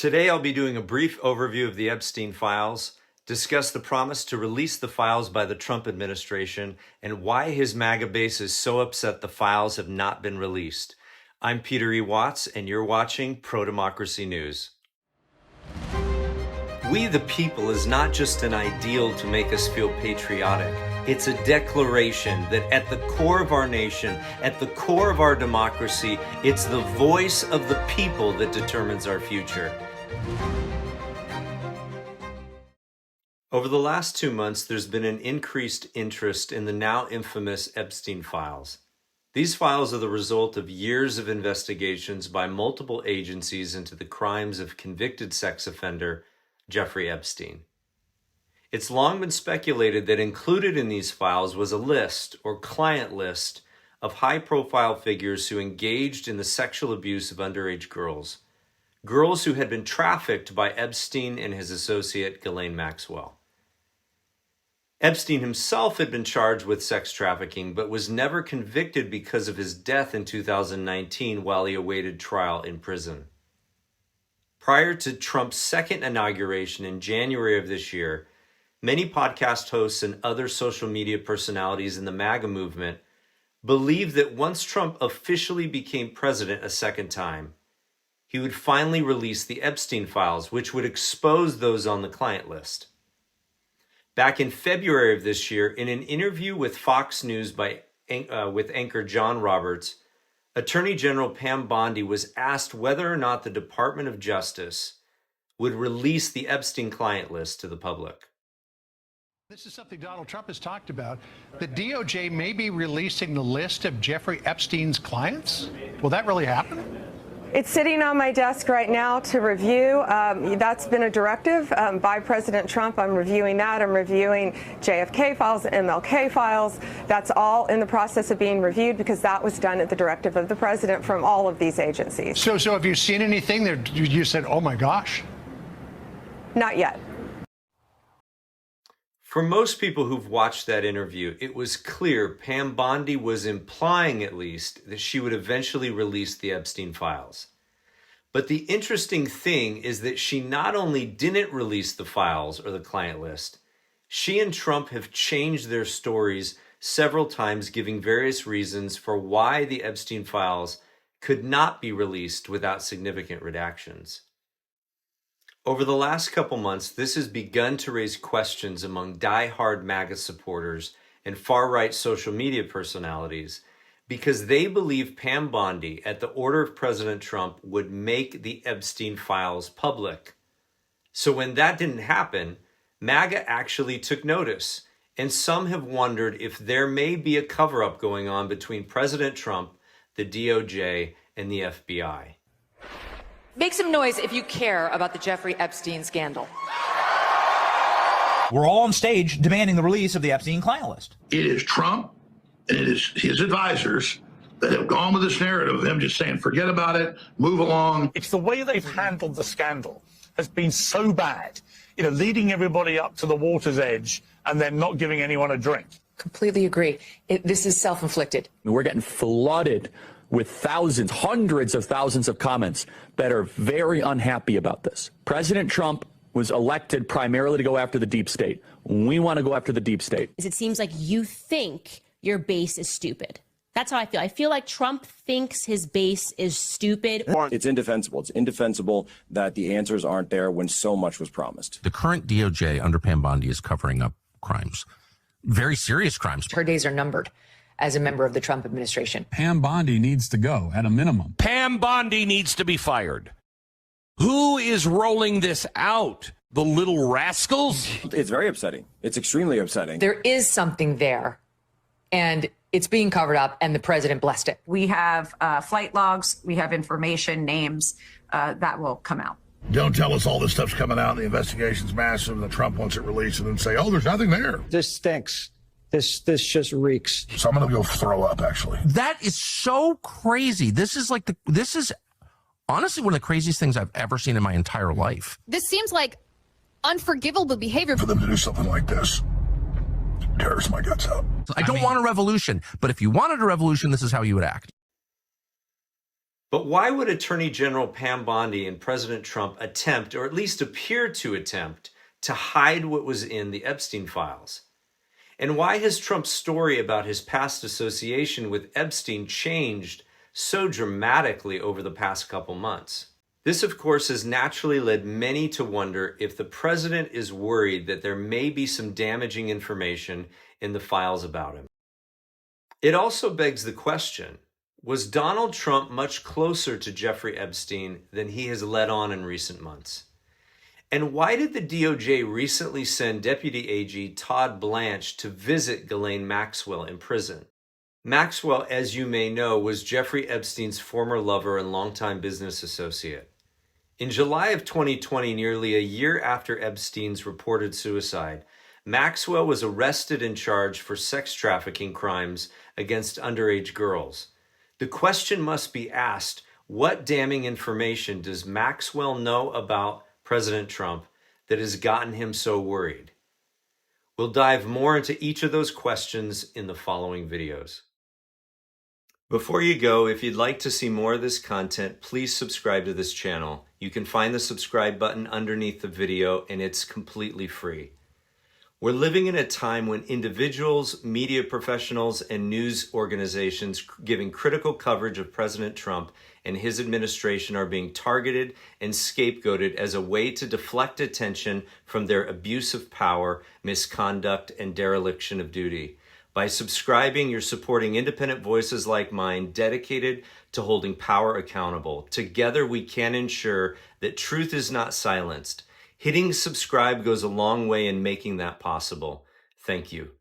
Today I'll be doing a brief overview of the Epstein Files, discuss the promise to release the files by the Trump administration, and why his MAGA base is so upset the files have not been released. I'm Peter E. Watts, and you're watching Pro-Democracy News. We the people is not just an ideal to make us feel patriotic. It's a declaration that at the core of our nation, at the core of our democracy, it's the voice of the people that determines our future. Over the last 2 months, there's been an increased interest in the now infamous Epstein Files. These files are the result of years of investigations by multiple agencies into the crimes of convicted sex offender Jeffrey Epstein. It's long been speculated that included in these files was a list or client list of high-profile figures who engaged in the sexual abuse of underage girls who had been trafficked by Epstein and his associate Ghislaine Maxwell. Epstein himself had been charged with sex trafficking, but was never convicted because of his death in 2019 while he awaited trial in prison. Prior to Trump's second inauguration in January of this year, many podcast hosts and other social media personalities in the MAGA movement believed that once Trump officially became president a second time, he would finally release the Epstein Files, which would expose those on the client list. Back in February of this year, in an interview with Fox News with anchor John Roberts, Attorney General Pam Bondi was asked whether or not the Department of Justice would release the Epstein client list to the public. This is something Donald Trump has talked about. The DOJ may be releasing the list of Jeffrey Epstein's clients. Will that really happen? It's sitting on my desk right now to review. That's been a directive by President Trump. I'm reviewing that. I'm reviewing JFK files, MLK files. That's all in the process of being reviewed because that was done at the directive of the president from all of these agencies. So have you seen anything that you said, oh my gosh? Not yet. For most people who've watched that interview, it was clear Pam Bondi was implying, at least, that she would eventually release the Epstein Files. But the interesting thing is that she not only didn't release the files or the client list, she and Trump have changed their stories several times, giving various reasons for why the Epstein Files could not be released without significant redactions. Over the last couple months, this has begun to raise questions among die-hard MAGA supporters and far-right social media personalities because they believe Pam Bondi, at the order of President Trump, would make the Epstein Files public. So when that didn't happen, MAGA actually took notice, and some have wondered if there may be a cover-up going on between President Trump, the DOJ, and the FBI. Make some noise if you care about the Jeffrey Epstein scandal. We're all on stage demanding the release of the Epstein client list. It is Trump and it is his advisors that have gone with this narrative of them just saying, forget about it, move along. It's the way they've handled the scandal has been so bad, leading everybody up to the water's edge and then not giving anyone a drink. Completely agree. This is self-inflicted. We're getting flooded with thousands, hundreds of thousands of comments that are very unhappy about this. President Trump was elected primarily to go after the deep state. We want to go after the deep state. It seems like you think your base is stupid. That's how I feel. I feel like Trump thinks his base is stupid. It's indefensible. It's indefensible that the answers aren't there when so much was promised. The current DOJ under Pam Bondi is covering up crimes, very serious crimes. Her days are numbered as a member of the Trump administration. Pam Bondi needs to go at a minimum. Pam Bondi needs to be fired. Who is rolling this out? The little rascals? It's very upsetting. It's extremely upsetting. There is something there, and it's being covered up, and the president blessed it. We have flight logs. We have information, names that will come out. Don't tell us all this stuff's coming out, the investigation's massive, and the Trump wants it released, and then say, oh, there's nothing there. This stinks. This just reeks. So I'm going to go throw up, actually. That is so crazy. This is honestly one of the craziest things I've ever seen in my entire life. This seems like unforgivable behavior. For them to do something like this tears my guts out. I don't want a revolution, but if you wanted a revolution, this is how you would act. But why would Attorney General Pam Bondi and President Trump attempt, or at least appear to attempt, to hide what was in the Epstein files? And why has Trump's story about his past association with Epstein changed so dramatically over the past couple months? This, of course, has naturally led many to wonder if the president is worried that there may be some damaging information in the files about him. It also begs the question, was Donald Trump much closer to Jeffrey Epstein than he has let on in recent months? And why did the DOJ recently send Deputy AG Todd Blanche to visit Ghislaine Maxwell in prison? Maxwell, as you may know, was Jeffrey Epstein's former lover and longtime business associate. In July of 2020, nearly a year after Epstein's reported suicide, Maxwell was arrested and charged for sex trafficking crimes against underage girls. The question must be asked, what damning information does Maxwell know about President Trump that has gotten him so worried? We'll dive more into each of those questions in the following videos. Before you go, if you'd like to see more of this content, please subscribe to this channel. You can find the subscribe button underneath the video, and it's completely free. We're living in a time when individuals, media professionals, and news organizations giving critical coverage of President Trump and his administration are being targeted and scapegoated as a way to deflect attention from their abuse of power, misconduct, and dereliction of duty. By subscribing, you're supporting independent voices like mine dedicated to holding power accountable. Together, we can ensure that truth is not silenced. Hitting subscribe goes a long way in making that possible. Thank you.